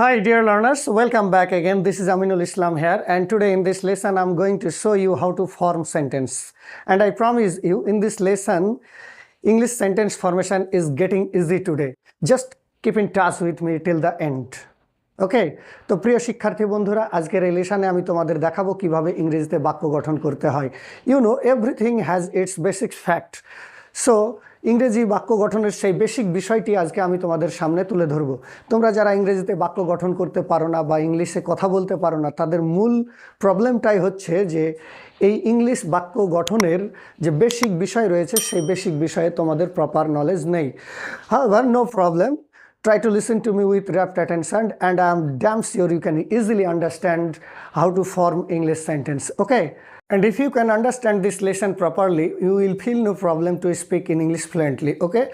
Hi dear learners, welcome back again. This is Aminul Islam here, and today in this lesson I'm going to show you how to form sentence. And I promise you in this lesson English sentence formation is getting easy today. Just keep in touch with me till the end. ওকে, তো প্রিয় শিক্ষার্থী বন্ধুরা, আজকের এই লেসনে আমি তোমাদের দেখাবো কিভাবে ইংরেজিতে বাক্য গঠন করতে হয়। You know everything has its basic fact. So ইংরেজি বাক্য গঠনের সেই বেসিক বিষয়টি আজকে আমি তোমাদের সামনে তুলে ধরবো। তোমরা যারা ইংরেজিতে বাক্য গঠন করতে পারো না বা ইংলিশে কথা বলতে পারো না, তাদের মূল প্রবলেমটাই হচ্ছে যে এই ইংলিশ বাক্য গঠনের যে বেসিক বিষয় রয়েছে সেই বেসিক বিষয়ে তোমাদের প্রপার নলেজ নেই। However, no problem. Try to listen to me with rapt attention and I am damn sure you can easily understand how to form English sentence. Okay? And if you can understand this lesson properly, you will feel no problem to speak in English fluently. Okay?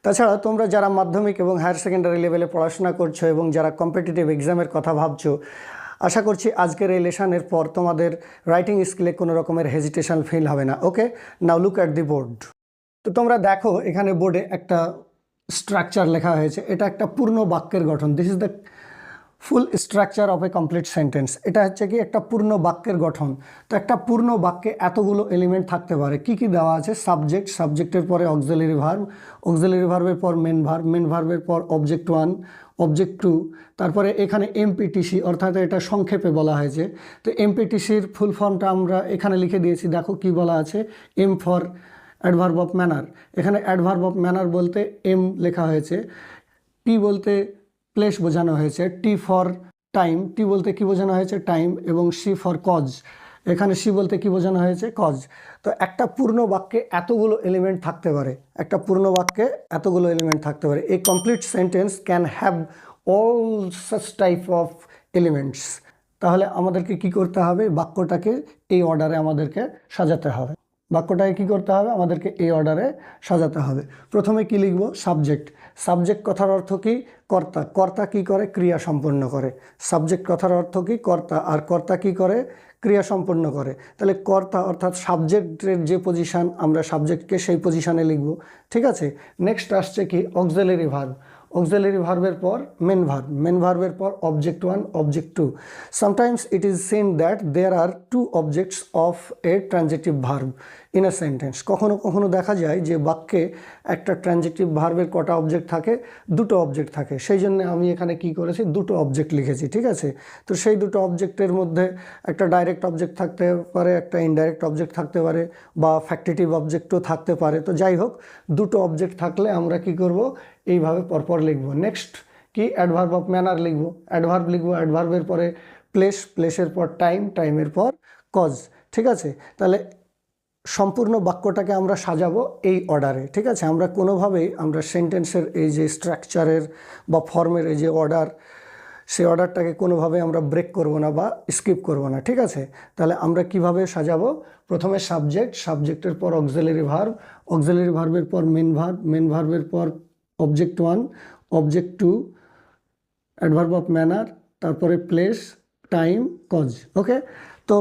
তাছাড়া তোমরা যারা মাধ্যমিক এবং higher secondary লেভেলে পড়াশোনা করছো এবং যারা কম্পিটিটিভ এক্সামের কথা ভাবছো, আশা করছি আজকের এই লেসনের পর তোমাদের রাইটিং স্কিলে কোনো রকমের হেজিটেশন ফিল হবে না। ওকে, নাও লুক অ্যাট দি বোর্ড। তো তোমরা দেখো এখানে বোর্ডে একটা স্ট্রাকচার লেখা হয়েছে। এটা একটা পূর্ণ বাক্যের গঠন। This is the full structure of A complete sentence. এটা হচ্ছে কি একটা পূর্ণ বাক্যের গঠন। তো একটা পূর্ণ বাক্যে এতগুলো এলিমেন্ট থাকতে পারে। কি কি দেওয়া আছে? সাবজেক্ট, সাবজেক্টের পরে অক্সিলারি ভার্ব, অক্সিলারি ভার্বের পর মেন ভার্ব, মেন ভার্বের পর অবজেক্ট 1, অবজেক্ট 2, তারপরে এখানে এমপিটিসি, অর্থাৎ এটা সংক্ষেপে বলা হয়েছে। তো এমপিটিসির ফুল ফর্মটা আমরা এখানে লিখে দিয়েছি। দেখো কি বলা আছে, M for adverb of manner. এখানে অ্যাডভার্ব অফ ম্যানার বলতে এম লেখা হয়েছে, টি বলতে প্লেস বোঝানো হয়েছে, টি ফর টাইম, টি বলতে কি বোঝানো হয়েছে টাইম, এবং সি ফর কজ। এখানে সি বলতে কি বোঝানো হয়েছে কজ। তো একটা পূর্ণ বাক্যে এতগুলো এলিমেন্ট থাকতে পারে, একটা পূর্ণ বাক্যে এতগুলো এলিমেন্ট থাকতে পারে। A complete sentence can have all such type of elements. তাহলে আমাদেরকে কি করতে হবে? বাক্যটাকে এই অর্ডারে আমাদেরকে সাজাতে হবে। বাক্যটাকে কী করতে হবে? আমাদেরকে এই অর্ডারে সাজাতে হবে। প্রথমে কি লিখব? সাবজেক্ট। সাবজেক্ট কথার অর্থ কি? কর্তা। কর্তা কি করে? ক্রিয়া সম্পন্ন করে। সাবজেক্ট কথার অর্থ কি? কর্তা। আর কর্তা কি করে? ক্রিয়া সম্পন্ন করে। তাহলে কর্তা অর্থাৎ সাবজেক্টের যে পজিশান, আমরা সাবজেক্টকে সেই পজিশানে লিখব। ঠিক আছে। নেক্সট আসছে কি? Auxiliary verb. অক্সিলারি ভার্বের পর মেন ভার্ব, মেন ভার্বের পর object 1, object 2. Sometimes it is seen that there are 2 objects of a transitive verb in a sentence. কখনো কখনো দেখা যায় যে বাক্যে একটা ট্রানজিটিভ ভার্বের কটা অবজেক্ট থাকে? দুটো অবজেক্ট থাকে। সেই জন্য আমি এখানে কি করেছি? দুটো অবজেক্ট লিখেছি। ঠিক আছে। তো সেই দুটো অবজেক্টের মধ্যে একটা ডাইরেক্ট অবজেক্ট থাকতে পারে, একটা ইনডাইরেক্ট অবজেক্ট থাকতে পারে, বা ফ্যাক্টেটিভ অবজেক্টও থাকতে পারে। তো যাই হোক, দুটো অবজেক্ট থাকলে আমরা কি করব? এইভাবে পরপর লিখব। নেক্সট কি? অ্যাডভার্ব অফ ম্যানার লিখব। অ্যাডভার্ব লিখব, অ্যাডভার্বের পরে প্লেস, প্লেসের পর টাইম, টাইমের পর কজ। ঠিক আছে। তাহলে সম্পূর্ণ বাক্যটাকে আমরা সাজাবো এই অর্ডারে। ঠিক আছে। আমরা কোনোভাবেই আমরা সেন্টেন্সের এই যে স্ট্রাকচারের বা ফর্মের এই যে অর্ডার, সেই অর্ডারটাকে কোনোভাবে আমরা ব্রেক করব না বা স্কিপ করব না। ঠিক আছে। তাহলে আমরা কিভাবে সাজাবো? প্রথমে সাবজেক্ট, সাবজেক্টের পর অক্সিলারি ভার্ব, অক্সিলারি ভার্বের পর মেন ভার্ব, মেন ভার্বের পর object 1, object 2, adverb of manner, তারপরে প্লেস, টাইম, কজ। ওকে। তো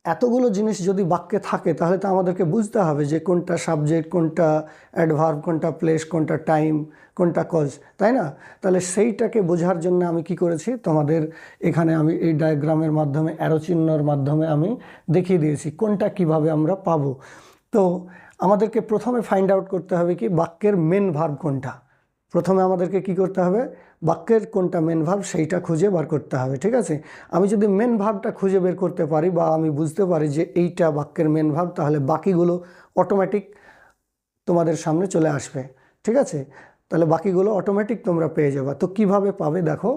এতগুলো জিনিস যদি বাক্যে থাকে তাহলে তো আমাদেরকে বুঝতে হবে যে কোনটা সাবজেক্ট, কোনটা অ্যাডভার্ব, কোনটা প্লেস, কোনটা টাইম, কোনটা কজ, তাই না? তাহলে সেইটাকে বোঝার জন্য আমি কি করেছি? তোমাদের এখানে আমি এই ডায়াগ্রামের মাধ্যমে, অ্যারো চিহ্নর মাধ্যমে আমি দেখিয়ে দিয়েছি কোনটা কিভাবে আমরা পাবো। তো আমাদেরকে প্রথমে ফাইন্ড আউট করতে হবে কি বাক্যের মেন ভার্ব কোনটা। প্রথমে আমাদেরকে কি করতে হবে? বাক্যের কোনটা মেন ভার্ব সেইটা খুঁজে বার করতে হবে। ঠিক আছে। আমি যদি মেন ভার্বটা খুঁজে বের করতে পারি বা আমি বুঝতে পারি যে এইটা বাক্যের মেন ভার্ব, তাহলে বাকিগুলো অটোমেটিক তোমাদের সামনে চলে আসবে। ঠিক আছে। তাহলে বাকিগুলো অটোমেটিক তোমরা পেয়ে যাবে। তো কিভাবে পাবে? দেখো,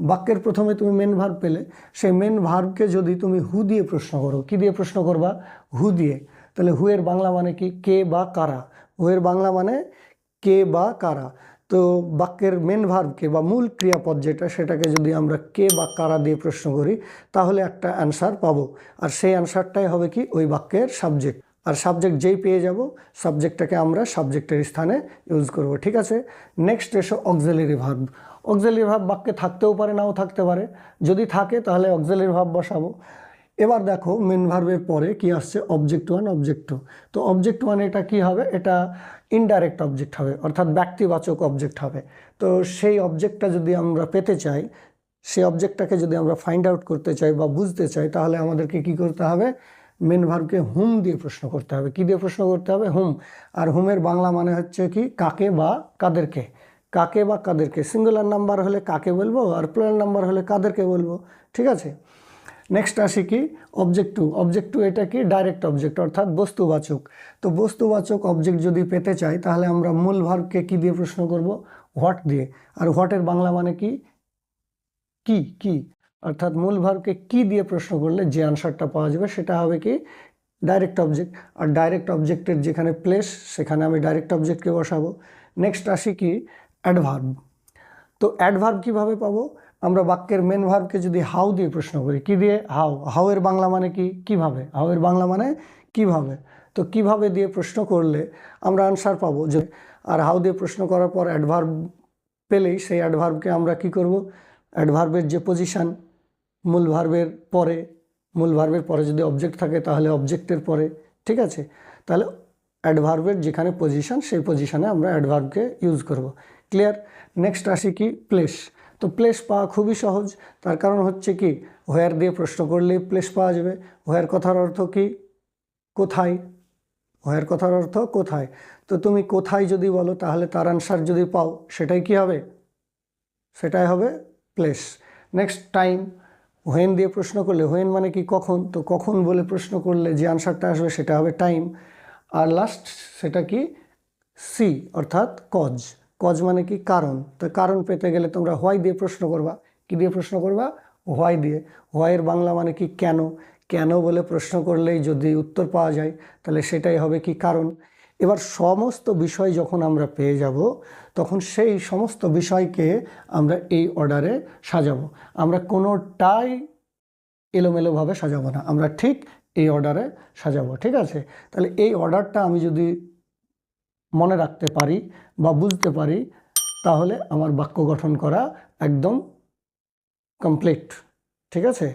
বাক্যের প্রথমে তুমি মেন ভার্ব পেলে, সেই মেন ভার্বকে যদি তুমি হু দিয়ে প্রশ্ন করো, কি দিয়ে প্রশ্ন করবা? হু দিয়ে। তাহলে হু এর বাংলা মানে কি? কে বা কারা। হু এর বাংলা মানে কে বা কারা। তো বাক্যের মেন ভার্বকে বা মূল ক্রিয়াপদ যেটা, সেটাকে যদি আমরা কে বা কারা দিয়ে প্রশ্ন করি তাহলে একটা অ্যান্সার পাবো। আর সেই অ্যান্সারটাই হবে কি? ওই বাক্যের সাবজেক্ট। আর সাবজেক্ট যেই পেয়ে যাব, সাবজেক্টটাকে আমরা সাবজেক্টের স্থানে ইউজ করব। ঠিক আছে। নেক্সট এসো অক্সিলারি ভার্ব। অক্সিলারি ভার্ব বাক্যে থাকতেও পারে, নাও থাকতে পারে। যদি থাকে তাহলে অক্সিলারি ভার্ব বসাবো। এবার দেখো মেন ভার্বের পরে কি আসছে? Object 1, object 2। তো অবজেক্ট 1 এটা কি হবে? এটা ইনডাইরেক্ট অবজেক্ট হবে, অর্থাৎ ব্যক্তিবাচক অবজেক্ট হবে। তো সেই অবজেক্টটা যদি আমরা পেতে চাই সেই অবজেক্টটাকে যদি আমরা ফাইন্ড আউট করতে চাই বা বুঝতে চাই, তাহলে আমাদেরকে কি করতে হবে, মেন ভার্বকে হুম দিয়ে প্রশ্ন করতে হবে। কি দিয়ে প্রশ্ন করতে হবে? হুম। আর হুমের বাংলা মানে হচ্ছে কি, কাকে বা কাদেরকে। কাকে বা কাদেরকে, সিঙ্গুলার নাম্বার হলে কাকে বলবো, আর প্লুরাল নাম্বার হলে কাদেরকে বলবো। ঠিক আছে, নেক্সট আসি কি, অবজেক্ট টু। অবজেক্ট টু এটা কি, ডাইরেক্ট অবজেক্ট অর্থাৎ বস্তুবাচক। তো বস্তুবাচক অবজেক্ট যদি পেতে চাই, তাহলে আমরা মূল ভার্বকে কি দিয়ে প্রশ্ন করব, হোয়াট দিয়ে। আর হোয়াটের বাংলা মানে কি, কি। কি অর্থাৎ মূল ভার্বকে কি দিয়ে প্রশ্ন করলে যে আনসারটা পাওয়া যাবে সেটা হবে কি, ডাইরেক্ট অবজেক্ট। আর ডাইরেক্ট অবজেক্টের যেখানে প্লেস, সেখানে আমি ডাইরেক্ট অবজেক্টকে বসাবো। নেক্সট আসি কি, অ্যাডভার্ব। তো অ্যাডভার্ব কিভাবে পাবো, আমরা বাক্যের মেন ভার্বকে যদি হাউ দিয়ে প্রশ্ন করি, কি দিয়ে, হাউ। হাউ এর বাংলা মানে কি, কিভাবে। হাউ এর বাংলা মানে কিভাবে। তো কিভাবে দিয়ে প্রশ্ন করলে আমরা আনসার পাবো যে, আর হাউ দিয়ে প্রশ্ন করার পর অ্যাডভার্ব পেলেই সেই অ্যাডভার্বকে আমরা কি করব, অ্যাডভার্বের যে পজিশান, মূল ভার্বের পরে, মূল ভার্বের পরে যদি অবজেক্ট থাকে তাহলে অবজেক্টের পরে। ঠিক আছে, তাহলে অ্যাডভার্বের যেখানে পজিশান, সেই পজিশানে আমরা অ্যাডভার্বকে ইউজ করব। ক্লিয়ার। নেক্সট আসি কি, প্লেস। তো প্লেস পাওয়া খুবই সহজ, তার কারণ হচ্ছে কি, হোয়ার দিয়ে প্রশ্ন করলেই প্লেস পাওয়া যাবে। হোয়ার কথার অর্থ কি, কোথায়। হোয়ার কথার অর্থ কোথায়। তো তুমি কোথায় যদি বলো, তাহলে তার আনসার যদি পাও, সেটাই কি হবে, সেটাই হবে প্লেস। Next time. হোয়েন দিয়ে প্রশ্ন করলে, হোয়েন মানে কি, কখন। তো কখন বলে প্রশ্ন করলে যে আনসারটা আসবে সেটা হবে টাইম। আর লাস্ট সেটা কি, সি অর্থাৎ কজ। কজ মানে কি, কারণ। তো কারণ পেতে গেলে তোমরা হোয়াই দিয়ে প্রশ্ন করবা। কি দিয়ে প্রশ্ন করবা, হোয়াই দিয়ে। হোয়াইয়ের বাংলা মানে কি, কেন। কেন বলে প্রশ্ন করলেই যদি উত্তর পাওয়া যায়, তাহলে সেটাই হবে কি, কারণ। এবার সমস্ত বিষয় যখন আমরা পেয়ে যাব, তখন সেই সমস্ত বিষয়কে আমরা এই অর্ডারে সাজাবো। আমরা কোনোটাই এলোমেলোভাবে সাজাবো না, আমরা ঠিক এই অর্ডারে সাজাবো। ঠিক আছে, তাহলে এই অর্ডারটা আমি যদি মনে রাখতে পারি বা বুঝতে পারি, তাহলে আমার বাক্য গঠন করা একদম কমপ্লিট। ঠিক আছে,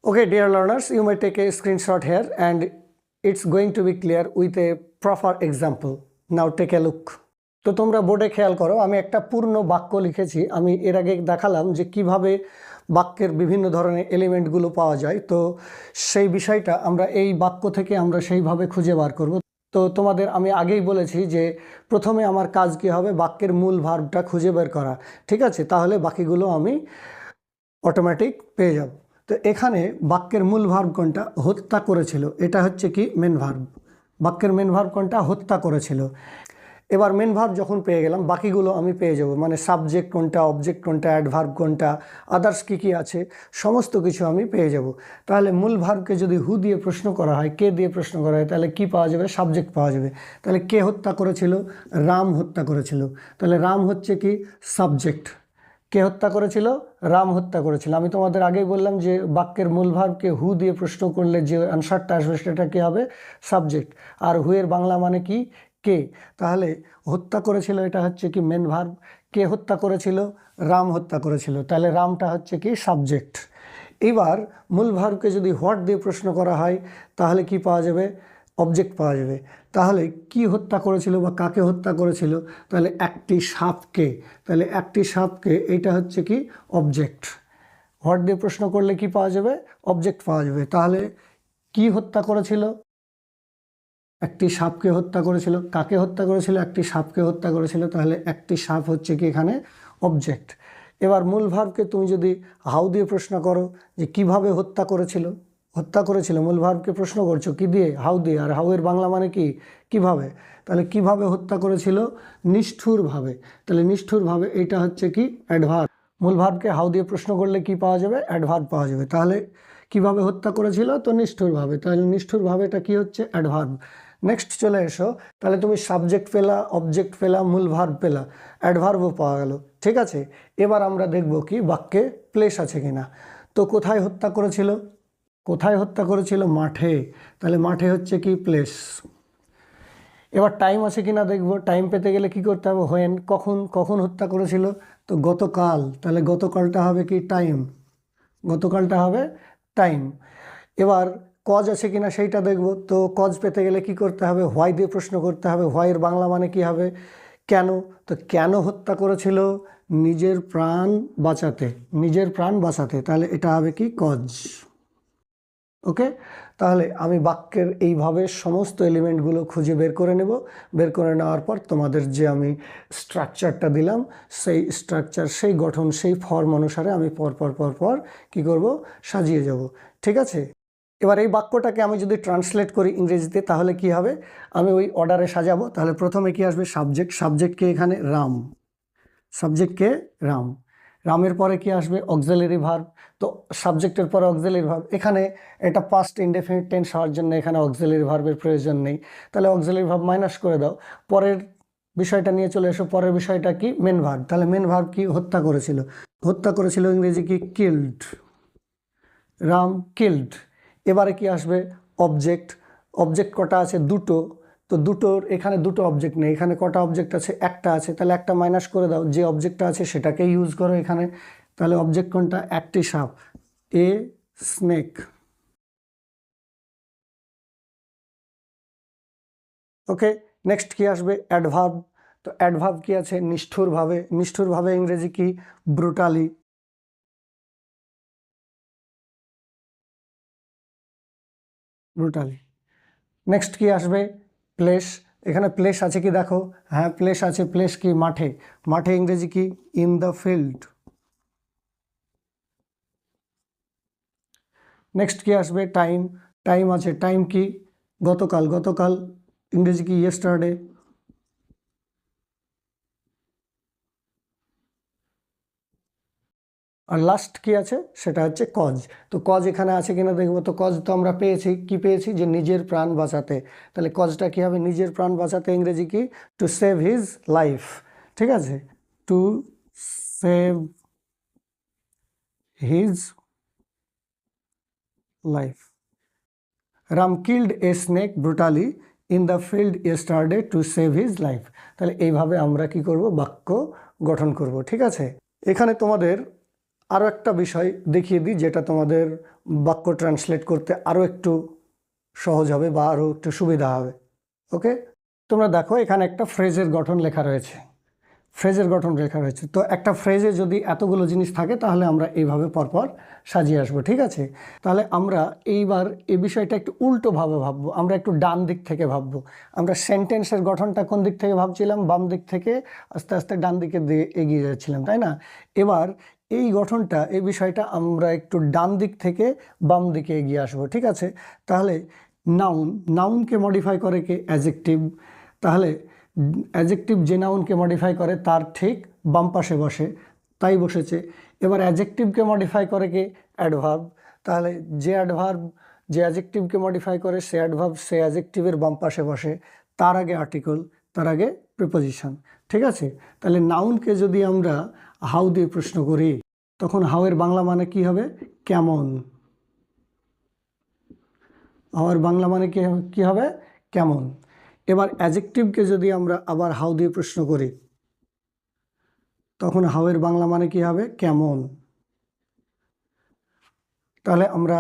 okay dear learners, you may take a screenshot here and it's going to be clear with a proper example. Now take a look. তো তোমরা বোর্ডে খেয়াল করো, আমি একটা পূর্ণ বাক্য লিখেছি। আমি এর আগে দেখালাম যে কিভাবে বাক্যের বিভিন্ন ধরনের এলিমেন্টগুলো পাওয়া যায়। তো সেই বিষয়টা আমরা এই বাক্য থেকে আমরা সেইভাবে খুঁজে বার করব। তো তোমাদের আমি আগেই বলেছি যে প্রথমে আমার কাজ কি হবে, বাক্যের মূল ভার্বটা খুঁজে বের করা। ঠিক আছে, তাহলে বাকিগুলো আমি অটোমেটিক পেয়ে যাব। তো এখানে বাক্যের মূল ভার্ব কোনটা, হত্যা করেছিল, এটা হচ্ছে কি মেন ভার্ব। বাক্যের মেন ভার্ব কোনটা, হত্যা করেছিল। এবার মেন ভার্ব যখন পেয়ে গেলাম, বাকিগুলো আমি পেয়ে যাব, মানে সাবজেক্ট কোনটা, অবজেক্ট কোনটা, অ্যাডভার্ব কোনটা, আদার্স কী কী আছে, সমস্ত কিছু আমি পেয়ে যাব। তাহলে মূল ভার্বকে যদি হু দিয়ে প্রশ্ন করা হয়, কে দিয়ে প্রশ্ন করা হয়, তাহলে কি পাওয়া যাবে, সাবজেক্ট পাওয়া যাবে। তাহলে কে হত্যা করেছিল, রাম হত্যা করেছিল। তাহলে রাম হচ্ছে কি, সাবজেক্ট। কে হত্যা করেছিল, রাম হত্যা করেছিল। আমি তোমাদের আগেই বললাম যে বাক্যের মূল ভার্বকে হু দিয়ে প্রশ্ন করলে যে আনসারটা আসবে সেটা কি হবে, সাবজেক্ট। আর হু এর বাংলা মানে কি, কে। তাহলে হত্যা করেছিল এটা হচ্ছে কি মেন ভার্ব, কে হত্যা করেছিল, রাম হত্যা করেছিল। তাহলে রামটা হচ্ছে কি সাবজেক্ট। এবার মূল ভার্বকে যদি হোয়াট দিয়ে প্রশ্ন করা হয়, তাহলে কি পাওয়া যাবে, অবজেক্ট পাওয়া যাবে। তাহলে কি হত্যা করেছিল বা কাকে হত্যা করেছিল, তাহলে একটি সাপকে। তাহলে একটি সাপকে, এইটা হচ্ছে কি অবজেক্ট। হোয়াট দিয়ে প্রশ্ন করলে কি পাওয়া যাবে, অবজেক্ট পাওয়া যাবে। তাহলে কি হত্যা করেছিল, একটি সাপকে হত্যা করেছিল। কাকে হত্যা করেছিল, একটি সাপকে হত্যা করেছিল। তাহলে একটি সাপ হচ্ছে কি এখানে অবজেক্ট। এবার মূল ভার্বকে তুমি যদি হাউ দিয়ে প্রশ্ন করো যে কিভাবে হত্যা করেছিল, হত্যা করেছিল, মূল ভার্বকে প্রশ্ন করছো কি দিয়ে, হাউ দিয়ে। আর হাউ এর বাংলা মানে কি, কিভাবে। তাহলে কিভাবে হত্যা করেছিল, নিষ্ঠুরভাবে। তাহলে নিষ্ঠুরভাবে এইটা হচ্ছে কি অ্যাডভার্ব। মূল ভার্বকে হাউ দিয়ে প্রশ্ন করলে কি পাওয়া যাবে, অ্যাডভার্ব পাওয়া যাবে। তাহলে কিভাবে হত্যা করেছিল, তো নিষ্ঠুরভাবে। তাহলে নিষ্ঠুরভাবে এটা কি হচ্ছে, অ্যাডভার্ব। নেক্সট চলে এসো, তাহলে তুমি সাবজেক্ট পেলা, অবজেক্ট পেলা, মূল ভার্ব পেলা, অ্যাডভার্বও পাওয়া গেল। ঠিক আছে, এবার আমরা দেখব কি বাক্যে প্লেস আছে কিনা। তো কোথায় হত্যা করেছিল, কোথায় হত্যা করেছিল, মাঠে। তাহলে মাঠে হচ্ছে কি প্লেস। এবার টাইম আছে কিনা দেখব। টাইম পেতে গেলে কি করতে হবে, হোয়েন, কখন, কখন হত্যা করেছিল, তো গতকাল। তাহলে গতকালটা হবে কি টাইম, গতকালটা হবে টাইম। এবার কজ আছে কিনা সেইটা দেখব। তো কজ পেতে গেলে কি করতে হবে, হোয়াই দিয়ে প্রশ্ন করতে হবে। হোয়াইয়ের বাংলা মানে কি হবে, কেন? তো কেন হত্যা করেছিল? নিজের প্রাণ বাঁচাতে, তাহলে এটা হবে কি? কজ। ওকে, তাহলে আমি বাক্যের এইভাবে সমস্ত এলিমেন্টগুলো খুঁজে বের করে নেব। বের করে নেওয়ার পর তোমাদের যে আমি স্ট্রাকচারটা দিলাম, সেই স্ট্রাকচার, সেই গঠন, সেই ফর্ম অনুসারে আমি পর কি করব? সাজিয়ে যাব। ঠিক আছে, এবার এই বাক্যটাকে আমি যদি ট্রান্সলেট করি ইংরেজিতে, তাহলে কি হবে? আমি ওই অর্ডারে সাজাবো। তাহলে প্রথমে কি আসবে? সাবজেক্টকে এখানে রাম, সাবজেক্টকে রাম, রামের পরে কি আসবে? Auxiliary verb. তো সাবজেক্টের পরে অক্সিলারি ভার্ব, এখানে এটা পাস্ট ইনডেফিনিট টেন্স হওয়ার জন্য এখানে অক্সিলারি ভার্বের প্রয়োজন নেই। তাহলে অক্সিলারি ভার্ব মাইনাস করে দাও। পরের বিষয়টা নিয়ে চলে এসো। পরের বিষয়টা কি? Main verb. তাহলে মেন ভার্ব কি? হত্যা করেছিল, ইংরেজি কি? Killed, Ram killed. এবারে কি আসবে? অবজেক্ট কটা আছে? দুটো। তো দুটোর এখানে দুটো অবজেক্ট নেই, এখানে কটা অবজেক্ট আছে? একটা আছে। তাহলে একটা মাইনাস করে দাও, যে অবজেক্টটা আছে সেটাকে ইউজ করো এখানে। তাহলে অবজেক্ট কোনটা? একটি সাপ, এ স্নেক। ওকে, নেক্সট কি আসবে? অ্যাডভার্ব। তো অ্যাডভার্ব কি আছে? নিষ্ঠুরভাবে ইংরেজি কি? ব্রুটালি। নেক্সট কি আসবে? প্লেস। এখানে প্লেস আছে কি? দেখো, হ্যাঁ প্লেস আছে। প্লেস কি? মাঠে ইংরেজি কি? In the field. নেক্সট কি আসবে? টাইম আছে। টাইম কি? গতকাল ইংরেজি কি? ইয়েস্টারডে। আর লাস্ট কি আছে? সেটা হচ্ছে কজ। তো কজ এখানে আছে কিনা দেখবো। তো কজ তো আমরা পেয়েছি, কি পেয়েছি? যে নিজের প্রাণ বাঁচাতে। তাহলে কজটা কি হবে? নিজের প্রাণ বাঁচাতে ইংরেজি কি? To save his life. ঠিক আছে, to save his life. Ram killed a snake brutally in the field yesterday to save his life. তাহলে এইভাবে আমরা কি করব? বাক্য গঠন করব। ঠিক আছে, এখানে তোমাদের আরও একটা বিষয় দেখিয়ে দিই, যেটা তোমাদের বাক্য ট্রান্সলেট করতে আরও একটু সহজ হবে বা আরও একটু সুবিধা হবে। ওকে, তোমরা দেখো এখানে একটা ফ্রেজের গঠন লেখা রয়েছে। তো একটা ফ্রেজে যদি এতগুলো জিনিস থাকে, তাহলে আমরা এইভাবে পরপর সাজিয়ে আসবো। ঠিক আছে, তাহলে আমরা এইবার এই বিষয়টা একটু উল্টোভাবে ভাববো। আমরা একটু ডান দিক থেকে ভাববো। আমরা সেন্টেন্সের গঠনটা কোন দিক থেকে ভাবছিলাম? বাম দিক থেকে আস্তে আস্তে ডান দিকে এগিয়ে যাচ্ছিলাম, তাই না? এবার এই গঠনটা, এই বিষয়টা আমরা একটু ডান দিক থেকে বাম দিকে এগিয়ে আসবো। ঠিক আছে, তাহলে নাউনকে মডিফাই করে কে? অ্যাডজেক্টিভ। তাহলে অ্যাডজেক্টিভ যে নাউনকে মডিফাই করে তার ঠিক বাম পাশে বসে, তাই বসেছে। এবার অ্যাডজেক্টিভকে মডিফাই করে কে? অ্যাডভার্ব। তাহলে যে অ্যাডজেক্টিভকে মডিফাই করে সে অ্যাডভার্ব, সে অ্যাডজেক্টিভের বাম পাশে বসে। তার আগে আর্টিকেল, তার আগে প্রিপোজিশন। ঠিক আছে, তাহলে নাউনকে যদি আমরা হাউ দিয়ে প্রশ্ন করি, তখন হাউ এর বাংলা মানে কি হবে? কেমন। হাউ এর বাংলা মানে কি হবে? কেমন। এবার অ্যাডজেক্টিভকে যদি আমরা আবার হাউ দিয়ে প্রশ্ন করি, তখন হাউ এর বাংলা মানে কি হবে? কেমন। তাহলে আমরা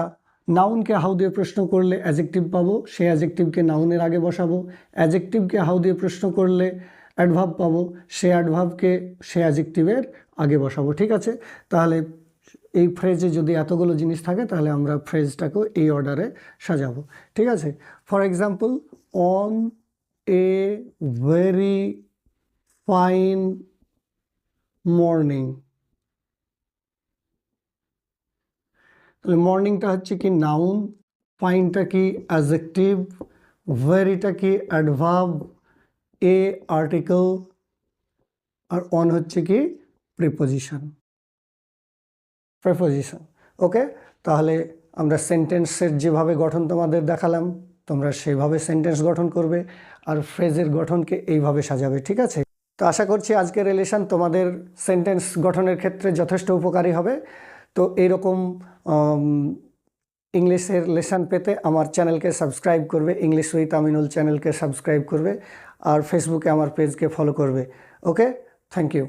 নাউনকে হাউ দিয়ে প্রশ্ন করলে অ্যাডজেক্টিভ পাবো, সেই অ্যাডজেক্টিভকে নাউনের আগে বসাবো। অ্যাডজেক্টিভকে হাউ দিয়ে প্রশ্ন করলে অ্যাডভার্ব পাবো, সেই অ্যাডভার্বকে সেই অ্যাডজেক্টিভের আগে বসাবো। ঠিক আছে, তাহলে এই ফ্রেজে যদি এতগুলো জিনিস থাকে, তাহলে আমরা ফ্রেজটাকেও এই অর্ডারে সাজাবো। ঠিক আছে, for example, on a very fine morning. তাহলে মর্নিংটা হচ্ছে কি? নাউন, ফাইনটা কি? অ্যাডজেক্টিভ, ভেরিটা কি? অ্যাডভার্ব, এ আর্টিকেল, আর অন হচ্ছে কি? প্রিপোজিশন। ওকে, তাহলে আমরা সেন্টেন্সের যেভাবে গঠন তোমাদের দেখালাম, তোমরা সেইভাবে সেন্টেন্স গঠন করবে, আর ফ্রেজের গঠনকে এইভাবে সাজাবে। ঠিক আছে, তো আশা করছি আজকের রিলেশন তোমাদের সেন্টেন্স গঠনের ক্ষেত্রে যথেষ্ট উপকারী হবে। তো এইরকম ইংলিশের লেসন পেতে আমার চ্যানেলকে সাবস্ক্রাইব করবে, ইংলিশ উইথ আমিনুল চ্যানেলকে সাবস্ক্রাইব করবে, আর ফেসবুকে আমার পেজকে ফলো করবে। ওকে, থ্যাংক ইউ।